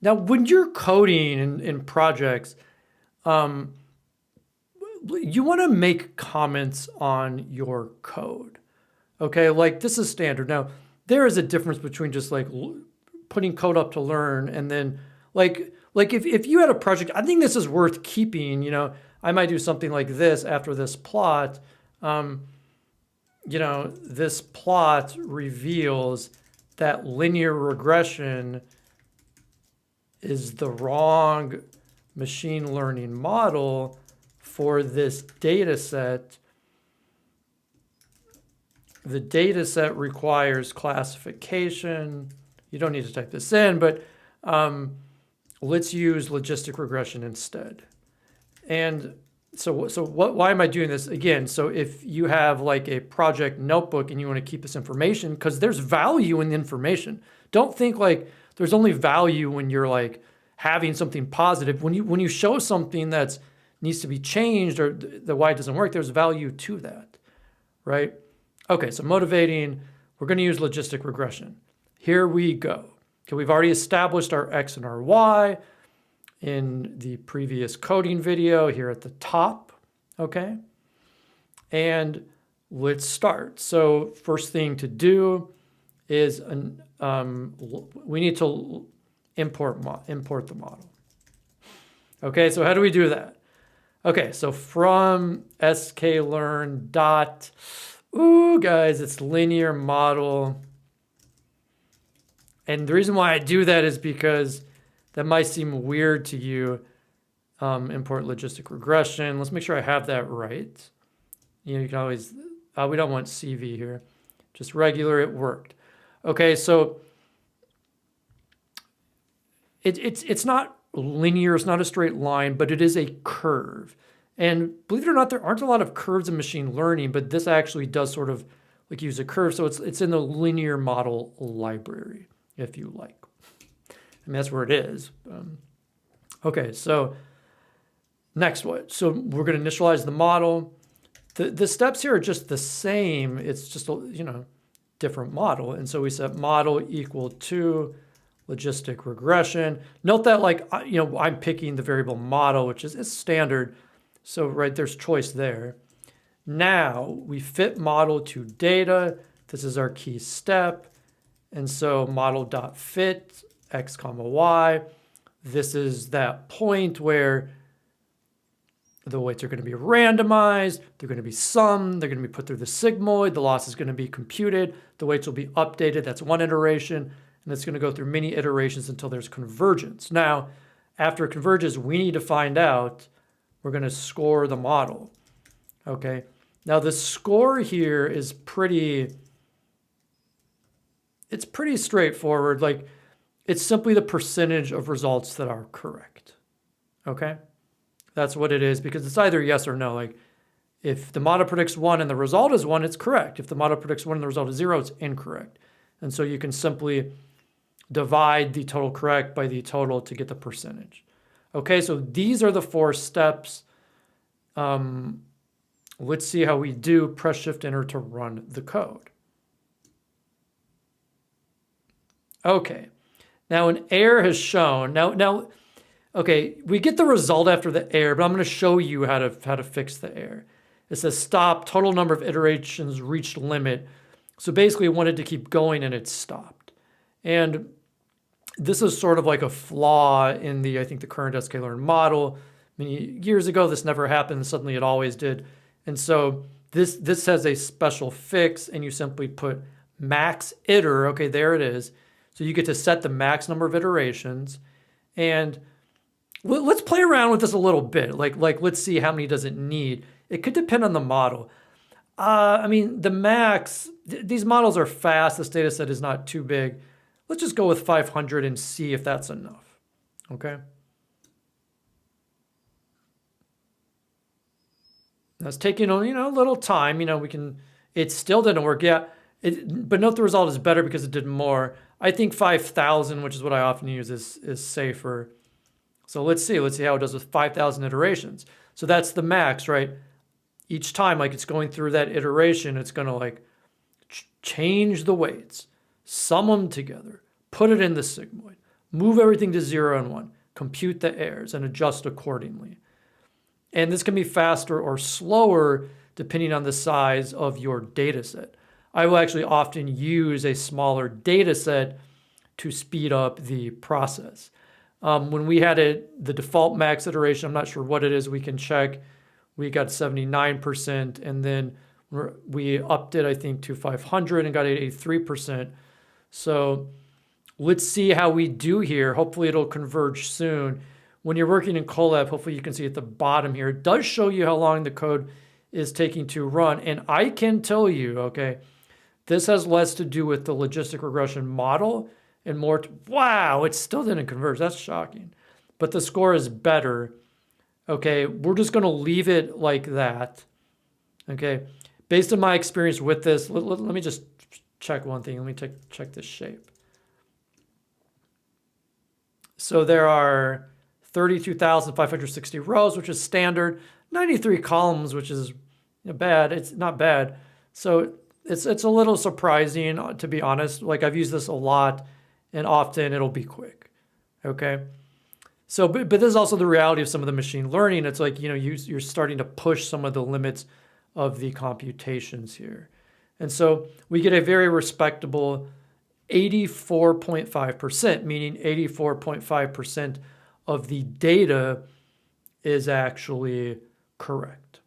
Now, when you're coding in projects, you want to make comments on your code. Okay, like this is standard. Now, there is a difference between just like putting code up to learn and then like if you had a project, I think this is worth keeping. You know, I might do something like this after this plot. You know, this plot reveals that linear regression is the wrong machine learning model for this data set. The data set requires classification. You don't need to type this in, but let's use logistic regression instead. And why am I doing this? Again, so if you have like a project notebook and you want to keep this information, because there's value in the information. Don't think like there's only value when you're like having something positive. When you show something that needs to be changed or the why it doesn't work, there's value to that, right? Okay, so motivating, we're going to use logistic regression. Here we go. Okay, we've already established our X and our Y in the previous coding video here at the top, okay? And let's start. So first thing to do is we need to import the model. Okay, so how do we do that? Okay, so from sklearn dot, ooh, guys, it's linear model. And the reason why I do that is because that might seem weird to you. Import logistic regression. Let's make sure I have that right. You know, you can always, we don't want CV here. Just regular, it worked. Okay, so it's not linear, it's not a straight line, but it is a curve. And believe it or not, there aren't a lot of curves in machine learning, but this actually does sort of like use a curve. So it's in the linear model library, if you like. I mean, that's where it is. Okay, so next one. So we're going to initialize the model. The steps here are just the same. It's just a, you know, different model. And so we set model equal to logistic regression. Note that like, you know, I'm picking the variable model, which is standard. So right, there's choice there. Now we fit model to data. This is our key step. And so model.fit x comma y. This is that point where the weights are going to be randomized. They're going to be summed. They're going to be put through the sigmoid. The loss is going to be computed. The weights will be updated. That's one iteration. And it's going to go through many iterations until there's convergence. Now, after it converges, we need to find out, we're going to score the model. Okay. Now the score here is it's pretty straightforward. Like it's simply the percentage of results that are correct. Okay. That's what it is, because it's either yes or no. Like if the model predicts 1 and the result is 1, it's correct. If the model predicts 1 and the result is 0, it's incorrect. And so you can simply divide the total correct by the total to get the percentage. Okay, so these are the 4 steps. Let's see how we do. Press Shift Enter to run the code. Okay, now an error has shown. Now, okay, we get the result after the error, but I'm going to show you how to fix the error. It says stop, total number of iterations reached limit. So basically it wanted to keep going and it stopped. And this is sort of like a flaw in the, I think, the current sklearn model. Many years ago, this never happened. Suddenly it always did. And so this has a special fix, and you simply put max iter. Okay, there it is. So you get to set the max number of iterations. And let's play around with this a little bit. Like let's see how many does it need. It could depend on the model. I mean, the max, these models are fast. This data set is not too big. Let's just go with 500 and see if that's enough. Okay. That's taking, you know, a little time. You know, it still didn't work. Yeah. But note the result is better because it did more. I think 5,000, which is what I often use, is safer. So let's see how it does with 5,000 iterations. So that's the max, right? Each time, like it's going through that iteration, it's going to like change the weights, sum them together, put it in the sigmoid, move everything to 0 and 1, compute the errors, and adjust accordingly. And this can be faster or slower depending on the size of your data set. I will actually often use a smaller data set to speed up the process. When we had the default max iteration, I'm not sure what it is, we can check. We got 79%, and then we upped it, I think, to 500 and got 83%. So let's see how we do here. Hopefully it'll converge soon. When you're working in Colab, hopefully you can see at the bottom here, it does show you how long the code is taking to run. And I can tell you, okay, this has less to do with the logistic regression model and more, wow, it still didn't converge. That's shocking. But the score is better. Okay, we're just going to leave it like that. Okay, based on my experience with this, let me just check one thing. Let me check this shape. So there are 32,560 rows, which is standard, 93 columns, which is bad. It's not bad. So it's a little surprising, to be honest. Like, I've used this a lot, and often it'll be quick. Okay. So, but this is also the reality of some of the machine learning. It's like, you're starting to push some of the limits of the computations here. And so we get a very respectable 84.5%, meaning 84.5% of the data is actually correct.